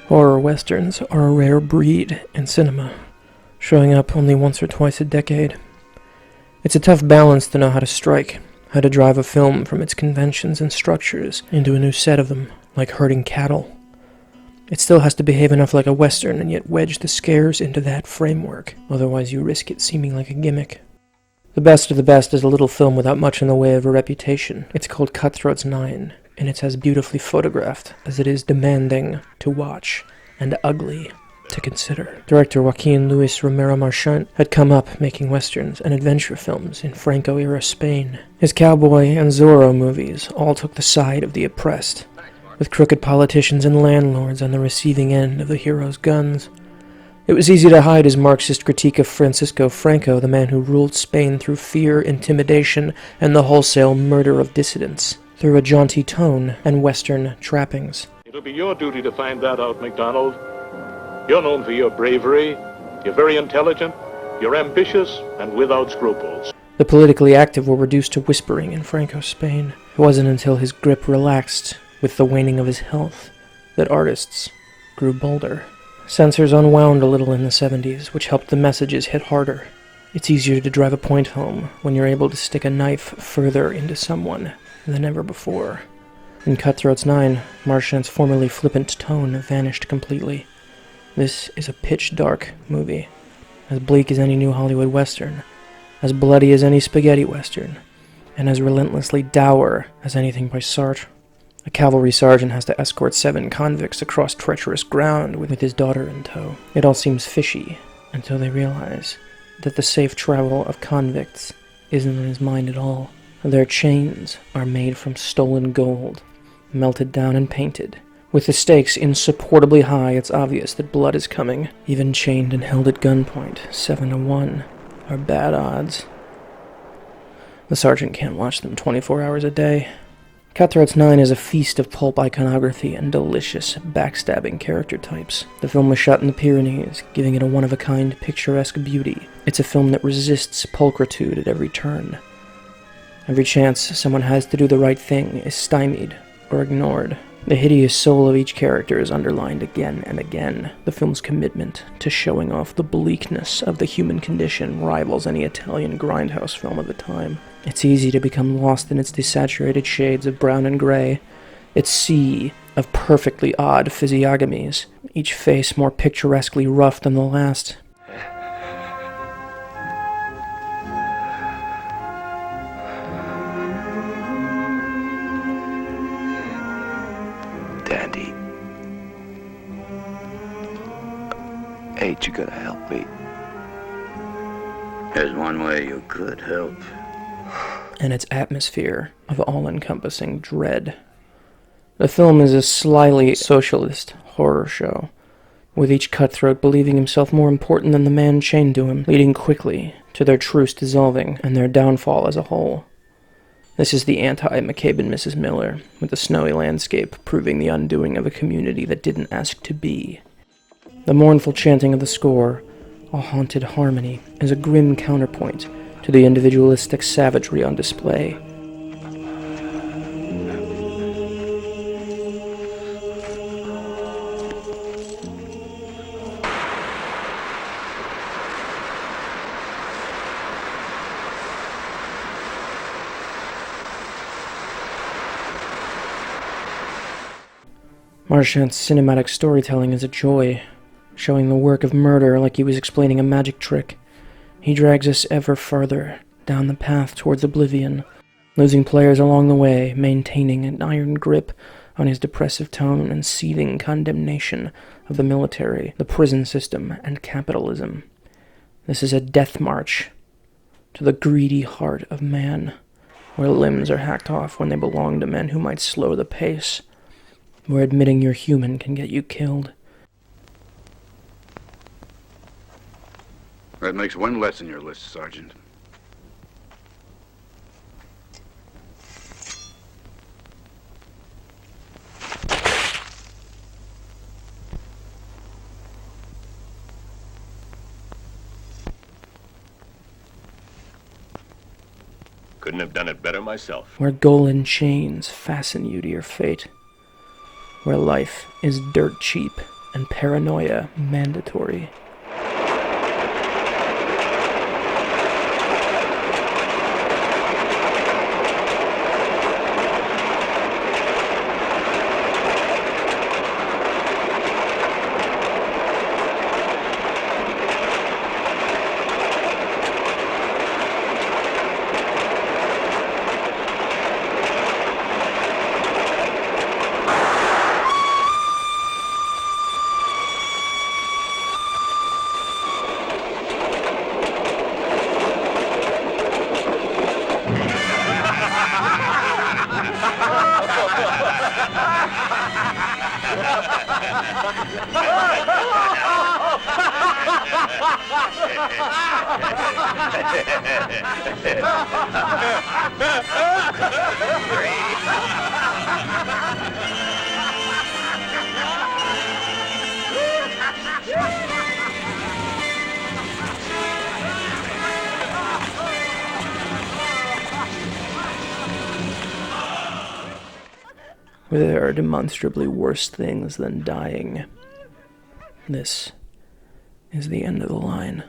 Horror westerns are a rare breed in cinema, showing up only once or twice a decade. It's a tough balance to know how to strike, how to drive a film from its conventions and structures into a new set of them, like herding cattle. It still has to behave enough like a western and yet wedge the scares into that framework, otherwise you risk it seeming like a gimmick. The best of the best is a little film without much in the way of a reputation. It's called Cutthroat's 9, and it's as beautifully photographed as it is demanding to watch and ugly to consider. Director Joaquin Luis Romero Marchant had come up making westerns and adventure films in Franco-era Spain. His cowboy and Zorro movies all took the side of the oppressed, with crooked politicians and landlords on the receiving end of the hero's guns. It was easy to hide his Marxist critique of Francisco Franco, the man who ruled Spain through fear, intimidation, and the wholesale murder of dissidents, through a jaunty tone and Western trappings. It'll be your duty to find that out, MacDonald. You're known for your bravery, you're very intelligent, you're ambitious, and without scruples. The politically active were reduced to whispering in Franco's Spain. It wasn't until his grip relaxed with the waning of his health that artists grew bolder. Censors unwound a little in the 70s, which helped the messages hit harder. It's easier to drive a point home when you're able to stick a knife further into someone than ever before. In Cutthroat's 9, Marchant's formerly flippant tone vanished completely. This is a pitch-dark movie, as bleak as any new Hollywood western, as bloody as any spaghetti western, and as relentlessly dour as anything by Sartre. A cavalry sergeant has to escort 7 convicts across treacherous ground with his daughter in tow. It all seems fishy until they realize that the safe travel of convicts isn't in his mind at all. Their chains are made from stolen gold, melted down and painted. With the stakes insupportably high, it's obvious that blood is coming. Even chained and held at gunpoint, 7-1 are bad odds. The sergeant can't watch them 24 hours a day. Cutthroat's 9 is a feast of pulp iconography and delicious, backstabbing character types. The film was shot in the Pyrenees, giving it a one-of-a-kind, picturesque beauty. It's a film that resists pulchritude at every turn. Every chance someone has to do the right thing is stymied or ignored. The hideous soul of each character is underlined again and again. The film's commitment to showing off the bleakness of the human condition rivals any Italian grindhouse film of the time. It's easy to become lost in its desaturated shades of brown and gray, its sea of perfectly odd physiognomies, each face more picturesquely rough than the last. Daddy, ain't you gonna help me? There's one way you could help. And its atmosphere of all-encompassing dread. The film is a slyly socialist horror show, with each cutthroat believing himself more important than the man chained to him, leading quickly to their truce dissolving and their downfall as a whole. This is the anti-McCabe and Mrs. Miller, with the snowy landscape proving the undoing of a community that didn't ask to be. The mournful chanting of the score, a haunted harmony, is a grim counterpoint to the individualistic savagery on display. Marchant's cinematic storytelling is a joy, showing the work of murder like he was explaining a magic trick. He drags us ever farther down the path towards oblivion, losing players along the way, maintaining an iron grip on his depressive tone and seething condemnation of the military, the prison system, and capitalism. This is a death march to the greedy heart of man, where limbs are hacked off when they belong to men who might slow the pace, where admitting you're human can get you killed. That makes one less in your list, Sergeant. Couldn't have done it better myself. Where golden chains fasten you to your fate. Where life is dirt cheap and paranoia mandatory. There are demonstrably worse things than dying. This is the end of the line.